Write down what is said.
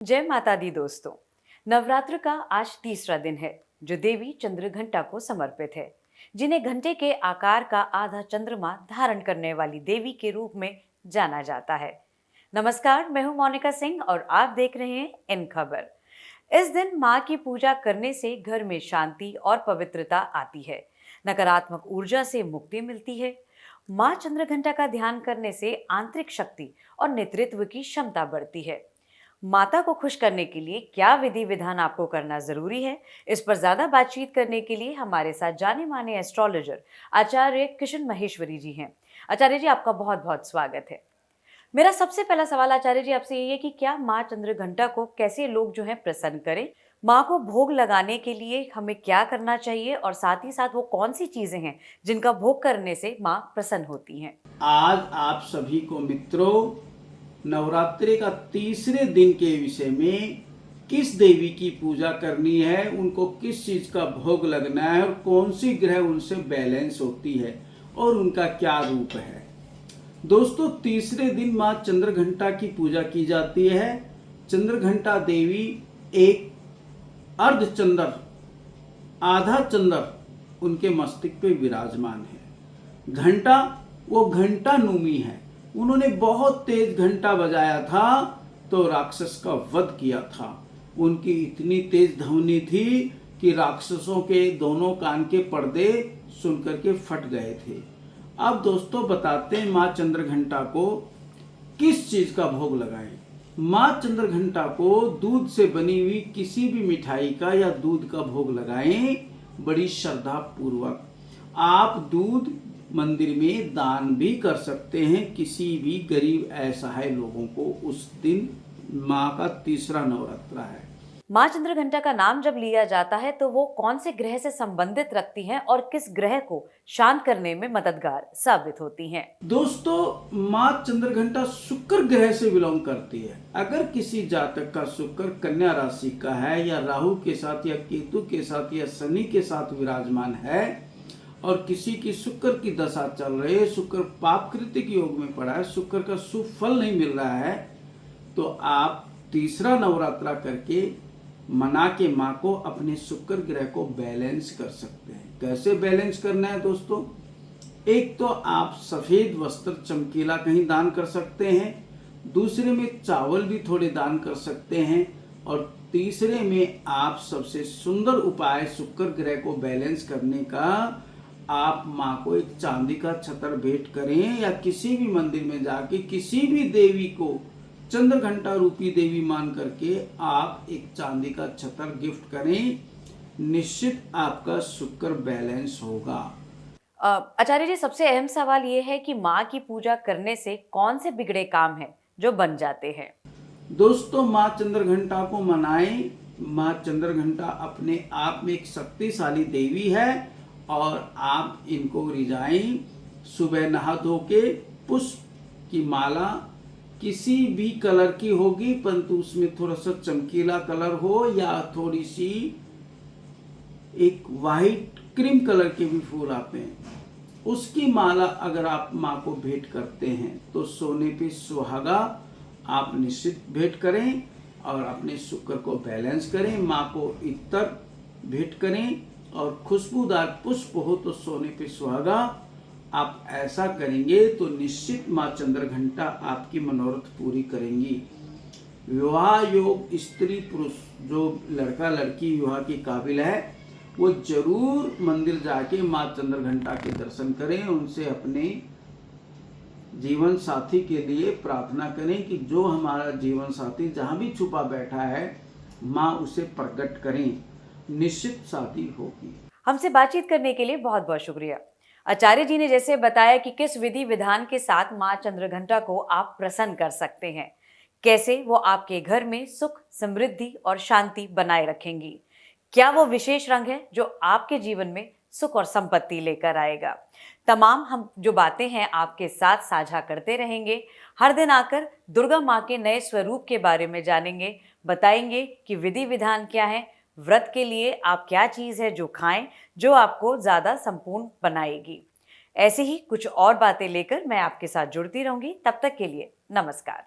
जय माता दी दोस्तों। नवरात्र का आज तीसरा दिन है जो देवी चंद्रघंटा को समर्पित है, जिन्हें घंटे के आकार का आधा चंद्रमा धारण करने वाली देवी के रूप में जाना जाता है। नमस्कार, मैं हूं मोनिका सिंह और आप देख रहे हैं इन खबर। इस दिन माँ की पूजा करने से घर में शांति और पवित्रता आती है, नकारात्मक ऊर्जा से मुक्ति मिलती है। माँ चंद्रघंटा का ध्यान करने से आंतरिक शक्ति और नेतृत्व की क्षमता बढ़ती है। माता को खुश करने के लिए क्या विधि विधान आपको करना जरूरी है, इस पर ज्यादा बातचीत करने के लिए हमारे साथ जाने माने एस्ट्रोलॉजर आचार्य किशन महेश्वरी जी हैं। आचार्य जी, आपका बहुत बहुत स्वागत है। मेरा सबसे पहला सवाल आचार्य जी आपसे ये है कि क्या माँ चंद्रघंटा को कैसे लोग जो है प्रसन्न करें? माँ को भोग लगाने के लिए हमें क्या करना चाहिए और साथ ही साथ वो कौन सी चीजें हैं जिनका भोग करने से माँ प्रसन्न होती हैं? आज आप सभी को मित्रों, नवरात्रि का तीसरे दिन के विषय में किस देवी की पूजा करनी है, उनको किस चीज का भोग लगना है और कौन सी ग्रह उनसे बैलेंस होती है और उनका क्या रूप है। दोस्तों, तीसरे दिन माँ चंद्रघंटा की पूजा की जाती है। चंद्रघंटा देवी एक अर्धचंद्र, आधा चंद्र उनके मस्तक पे विराजमान है। घंटा वो घंटा नूमी है। उन्होंने बहुत तेज घंटा बजाया था तो राक्षस का वध किया था। उनकी इतनी तेज ध्वनि थी कि राक्षसों के दोनों कान के पर्दे सुनकर के फट गए थे। अब दोस्तों बताते हैं माँ चंद्रघंटा को किस चीज का भोग लगाएं। माँ चंद्रघंटा को दूध से बनी हुई किसी भी मिठाई का या दूध का भोग लगाएं बड़ी श्रद्धा पूर्वक। आप दूध मंदिर में दान भी कर सकते हैं किसी भी गरीब असहाय लोगों को। उस दिन माँ का तीसरा नवरात्र है। माँ चंद्रघंटा का नाम जब लिया जाता है तो वो कौन से ग्रह से संबंधित रखती हैं और किस ग्रह को शांत करने में मददगार साबित होती हैं? दोस्तों, माँ चंद्रघंटा शुक्र ग्रह से बिलोंग करती है। अगर किसी जातक का शुक्र कन्या राशि का है या राहु के साथ या केतु के साथ या शनि के साथ विराजमान है और किसी की शुक्र की दशा चल रही है, शुक्र पाप कृतिक योग में पड़ा है, शुक्र का शुभ फल नहीं मिल रहा है, तो आप तीसरा नवरात्रा करके मना के माँ को अपने शुक्र ग्रह को बैलेंस कर सकते हैं। कैसे बैलेंस करना है दोस्तों? एक तो आप सफेद वस्त्र चमकीला कहीं दान कर सकते हैं, दूसरे में चावल भी थोड़े दान कर सकते हैं और तीसरे में आप सबसे सुंदर उपाय शुक्र ग्रह को बैलेंस करने का, आप माँ को एक चांदी का छतर भेंट करें या किसी भी मंदिर में जाके किसी भी देवी को चंद्रघंटा रूपी देवी मान करके आप एक चांदी का छतर गिफ्ट करें। निश्चित आपका शुक्र बैलेंस होगा। आचार्य जी, सबसे अहम सवाल ये है कि माँ की पूजा करने से कौन से बिगड़े काम हैं जो बन जाते हैं? दोस्तों, माँ चंद्रघंटा को मनाएं। माँ चंद्रघंटा अपने आप में एक शक्तिशाली देवी है और आप इनको रिझाएं। सुबह नहा धो के पुष्प की माला किसी भी कलर की होगी, परंतु उसमें थोड़ा सा चमकीला कलर हो या थोड़ी सी एक वाइट क्रीम कलर के भी फूल आते हैं, उसकी माला अगर आप माँ को भेंट करते हैं तो सोने पे सुहागा आप निश्चित भेंट करें और अपने शुक्र को बैलेंस करें। माँ को इत्र भेंट करें और खुशबूदार पुष्प हो तो सोने पे सुहागा। आप ऐसा करेंगे तो निश्चित माँ चंद्रघंटा आपकी मनोरथ पूरी करेंगी। विवाह योग, स्त्री पुरुष, जो लड़का लड़की विवाह के काबिल है वो जरूर मंदिर जाके माँ चंद्रघंटा के दर्शन करें। उनसे अपने जीवन साथी के लिए प्रार्थना करें कि जो हमारा जीवन साथी जहाँ भी छुपा बैठा है माँ उसे प्रकट करें, निश्चित शादी होगी। हमसे बातचीत करने के लिए बहुत बहुत शुक्रिया। आचार्य जी ने जैसे बताया कि किस विधि विधान के साथ माँ चंद्रघंटा को आप प्रसन्न कर सकते हैं, कैसे वो आपके घर में सुख, समृद्धि और शांति बनाए रखेंगी, क्या वो विशेष रंग है जो आपके जीवन में सुख और संपत्ति लेकर आएगा। तमाम हम जो बातें हैं आपके साथ साझा करते रहेंगे। हर दिन आकर दुर्गा माँ के नए स्वरूप के बारे में जानेंगे, बताएंगे कि विधि विधान क्या है, व्रत के लिए आप क्या चीज़ है जो खाएं जो आपको ज़्यादा संपूर्ण बनाएगी। ऐसे ही कुछ और बातें लेकर मैं आपके साथ जुड़ती रहूंगी। तब तक के लिए नमस्कार।